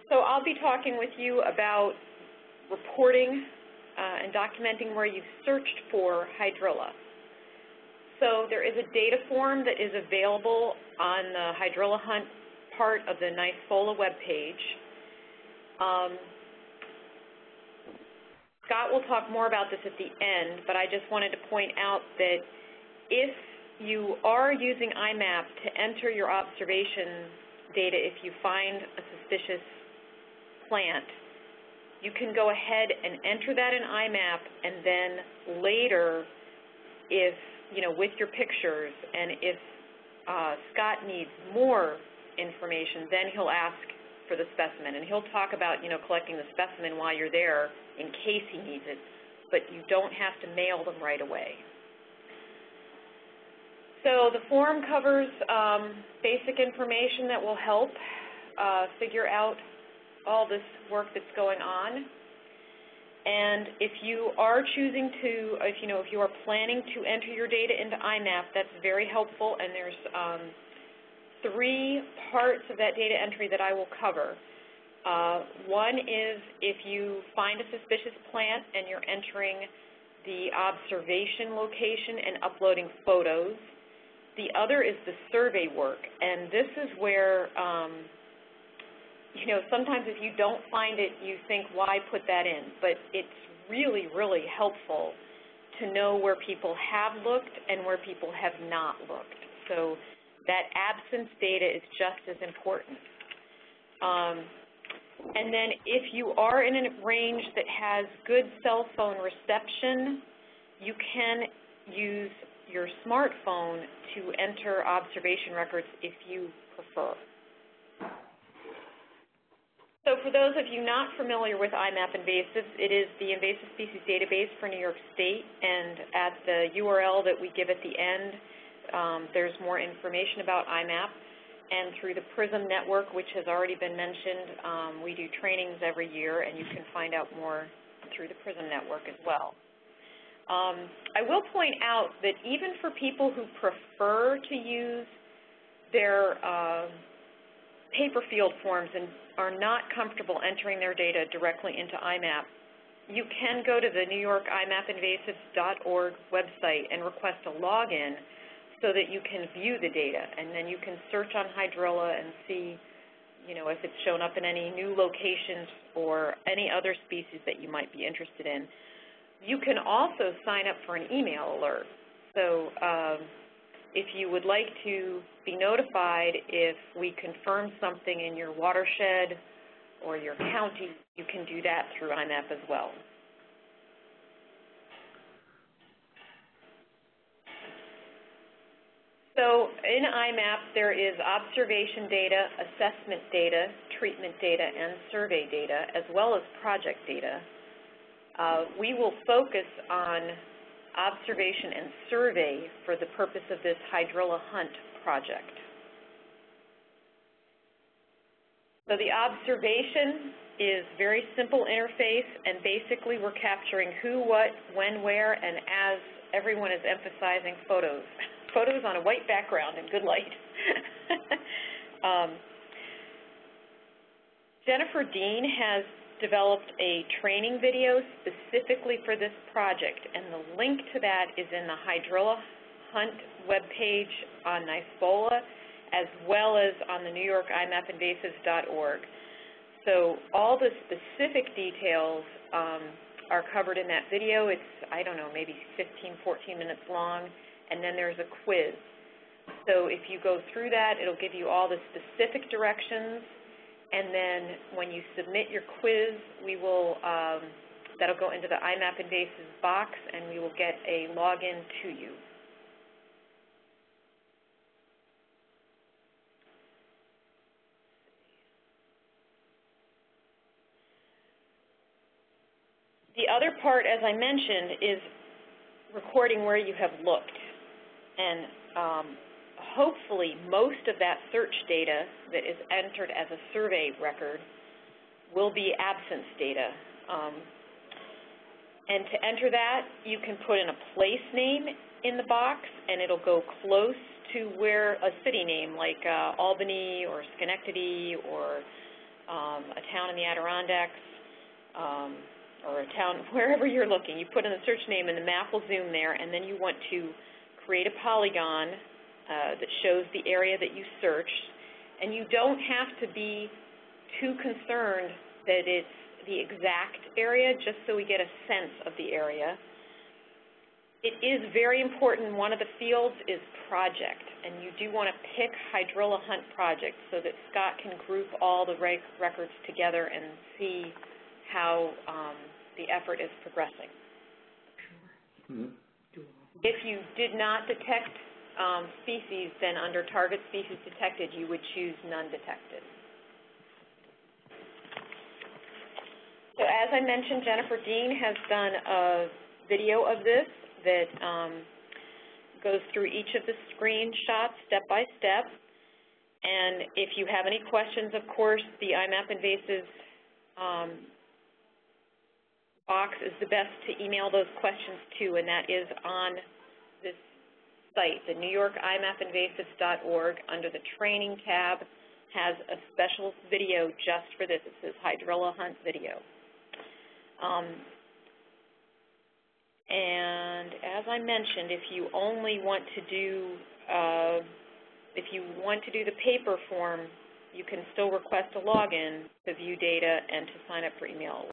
So I'll be talking with you about reporting and documenting where you've searched for hydrilla. So there is a data form that is available on the Hydrilla Hunt part of the NYSFOLA webpage. Scott will talk more about this at the end, but I just wanted to point out that if you are using iMap to enter your observation data, if you find a suspicious plant, you can go ahead and enter that in iMap, and then later, if, with your pictures, and if Scott needs more information, then he'll ask for the specimen, and he'll talk about, collecting the specimen while you're there in case he needs it, but you don't have to mail them right away. So the form covers basic information that will help figure out all this work that's going on. And if you are choosing to, if you are planning to enter your data into iMap, that's very helpful, and there's 3 parts of that data entry that I will cover. One is if you find a suspicious plant and you're entering the observation location and uploading photos. The other is the survey work, and this is where, sometimes if you don't find it, you think, why put that in? But it's really, really helpful to know where people have looked and where people have not looked. So that absence data is just as important. And then if you are in a range that has good cell phone reception, you can use your smartphone to enter observation records if you prefer. So for those of you not familiar with iMap Invasives, it is the invasive species database for New York State, and at the URL that we give at the end, there's more information about iMap. And through the PRISM network, which has already been mentioned, we do trainings every year, and you can find out more through the PRISM network as well. I will point out that even for people who prefer to use their paper field forms and are not comfortable entering their data directly into iMap, you can go to the New York imapinvasives.org website and request a login so that you can view the data, and then you can search on hydrilla and see, if it's shown up in any new locations or any other species that you might be interested in. You can also sign up for an email alert. So if you would like to be notified if we confirm something in your watershed or your county, you can do that through iMap as well. So in iMap, there is observation data, assessment data, treatment data, and survey data, as well as project data. We will focus on observation and survey for the purpose of this Hydrilla Hunt project. So the observation is very simple interface, and basically we're capturing who, what, when, where, and as everyone is emphasizing, photos. Photos on a white background in good light. Jennifer Dean has developed a training video specifically for this project, and the link to that is in the Hydrilla Hunt webpage on NYSFOLA, as well as on the New York imapinvasives.org. So all the specific details are covered in that video. It's, I don't know, maybe 15, 14 minutes long, and then there's a quiz. So if you go through that, it'll give you all the specific directions, and then when you submit your quiz, we will, that'll go into the iMap Invasives box, and we will get a login to you. The other part, as I mentioned, is recording where you have looked. And hopefully most of that search data that is entered as a survey record will be absence data. And to enter that, you can put in a place name in the box, and it'll go close to where a city name like Albany or Schenectady or a town in the Adirondacks or a town, wherever you're looking. You put in the search name and the map will zoom there, and then you want to create a polygon that shows the area that you searched. And you don't have to be too concerned that it's the exact area, just so we get a sense of the area. It is very important, one of the fields is project, and you do want to pick Hydrilla Hunt project so that Scott can group all the records together and see how the effort is progressing. If you did not detect species, then under target species detected, you would choose none detected. So as I mentioned, Jennifer Dean has done a video of this that goes through each of the screenshots step by step. And if you have any questions, of course, the iMap Invasives box is the best to email those questions to, and that is on this site, the NewYorkIMapInvasives.org. Under the training tab has a special video just for this. It says Hydrilla Hunt video. And as I mentioned, if you only want to do, the paper form, you can still request a login to view data and to sign up for email